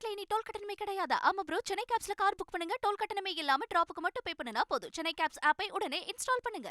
தமிழ்நாட்டுல இனி டோல் கட்டணமே கிடையாது. ஆமா ப்ரோ, சென்னை கேப்ஸ்ல கார் புக் பண்ணுங்க, டோல் கட்டணமே இல்லாம டிராப்புக்கு மட்டும் பே பண்ணுனா போதும். சென்னை கேப்ஸ் ஆப்பை உடனே இன்ஸ்டால் பண்ணுங்க.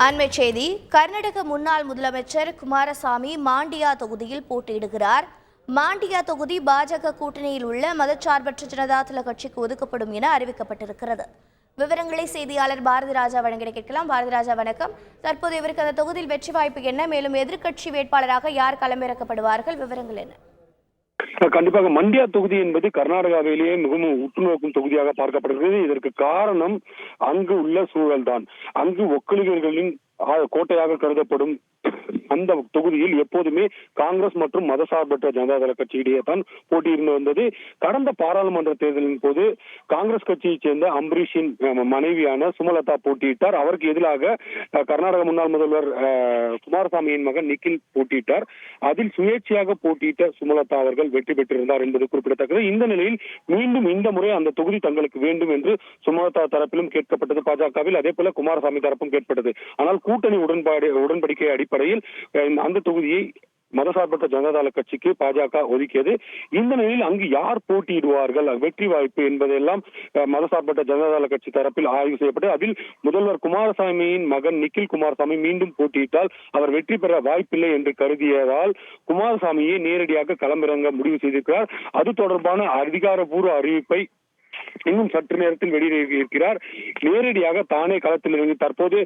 அண்மை செய்தி. கர்நாடக முன்னாள் முதலமைச்சர் குமாரசாமி மாண்டியா தொகுதியில் போட்டியிடுகிறார். மாண்டியா தொகுதி பாஜக கூட்டணியில் உள்ள மதச்சார்பற்ற ஜனதாதள கட்சிக்கு ஒதுக்கப்படும் என அறிவிக்கப்பட்டிருக்கிறது. விவரங்களை செய்தியாளர் பாரதி ராஜா வழங்கிட கேட்கலாம். பாரதி ராஜா, வணக்கம். தற்போது இவருக்கு அந்த தொகுதியில் வெற்றி வாய்ப்பு என்ன? மேலும் எதிர்க்கட்சி வேட்பாளராக யார் களமிறக்கப்படுவார்கள்? விவரங்கள் என்ன? கண்டிப்பாக மண்டியா தொகுதி என்பது கர்நாடகாவிலேயே மிகவும் உற்றுநோக்கும் தொகுதியாக பார்க்கப்படுகிறது. இதற்கு காரணம் அங்கு உள்ள சூழல் தான். அங்கு ஒக்கலிகர்களின் கோட்டையாக கருதப்படும் அந்த தொகுதியில் எப்போதுமே காங்கிரஸ் மற்றும் மதசார்பற்ற ஜனதாதள கட்சி இடையே தான் போட்டியிருந்து வந்தது. கடந்த பாராளுமன்ற தேர்தலின் போது காங்கிரஸ் கட்சியைச் சேர்ந்த அம்பரீஷின் மனைவியான சுமலதா போட்டியிட்டார். அவருக்கு எதிராக கர்நாடக முன்னாள் முதல்வர் குமாரசாமியின் மகன் நிக்கில் போட்டியிட்டார். அதில் சுயேட்சையாக போட்டியிட்ட சுமலதா அவர்கள் வெற்றி பெற்றிருந்தார் என்பது குறிப்பிடத்தக்கது. இந்த நிலையில் மீண்டும் இந்த முறை அந்த தொகுதி தங்களுக்கு வேண்டும் என்று சுமலதா தரப்பிலும் கேட்கப்பட்டது பாஜகவில், அதே போல குமாரசாமி தரப்பும் கேட்பட்டது. ஆனால் கூட்டணி உடன்படிக்கை அடிப்படையில் அந்த தொகுதியை மதசார்பற்ற ஜனதாதள கட்சிக்கு பாஜக ஒதுக்கியது. இந்த நிலையில் அங்கு யார் போட்டியிடுவார்கள், வெற்றி வாய்ப்பு என்பதெல்லாம் மதசார்பற்ற ஜனதாதள கட்சி தரப்பில் ஆய்வு செய்யப்பட்டு அதில் முதல்வர் குமாரசாமியின் மகன் நிக்கில் குமாரசாமி மீண்டும் போட்டியிட்டால் அவர் வெற்றி பெற வாய்ப்பில்லை என்று கருதியதால் குமாரசாமியை நேரடியாக களமிறங்க முடிவு செய்திருக்கிறார். அது தொடர்பான அதிகாரப்பூர்வ அறிவிப்பை இன்னும் சற்று நேரத்தில் வெளியிட்டிருக்கிறார். நேரடியாக தானே களத்தில் இருந்து தற்போது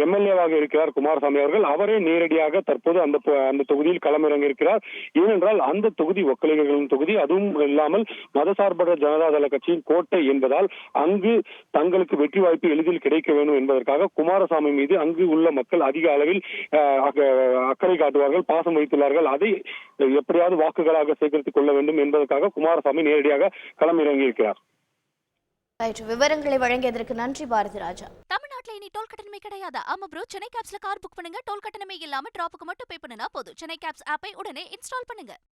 எம்எல்ஏவாக இருக்கிறார் குமாரசாமி அவர்கள். அவரே நேரடியாக தற்போது அந்த தொகுதியில் களமிறங்க இருக்கிறார். ஏனென்றால் அந்த தொகுதி ஒக்கலிகர்களின் தொகுதி, அதுவும் இல்லாமல் மதசார்பற்ற ஜனதாதள கட்சியின் கோட்டை என்பதால் அங்கு தங்களுக்கு வெற்றி வாய்ப்பு எளிதில் கிடைக்க வேண்டும் என்பதற்காக குமாரசாமி மீது அங்கு உள்ள மக்கள் அதிக அளவில் அக்கறை காட்டுவார்கள், பாசம் வைத்துள்ளார்கள். அதை எப்படியாவது வாக்குகளாக சேகரித்துக் கொள்ள வேண்டும் என்பதற்காக குமாரசாமி நேரடியாக களமிறங்கி இருக்கிறார். விவரங்களை வழங்கியதற்கு நன்றி பாரதி ராஜா. தமிழ்நாட்டுல இனி டோல் கட்டணமே கிடையாது. ஆமா ப்ரோ, சென்னை கேப்ஸ்ல கார் புக் பண்ணுங்க, டோல் கட்டணமே இல்லாம டிராப்புக்கு மட்டும் பே பண்ணுனா போதும். சென்னை கேப்ஸ் ஆப்பை உடனே இன்ஸ்டால் பண்ணுங்க.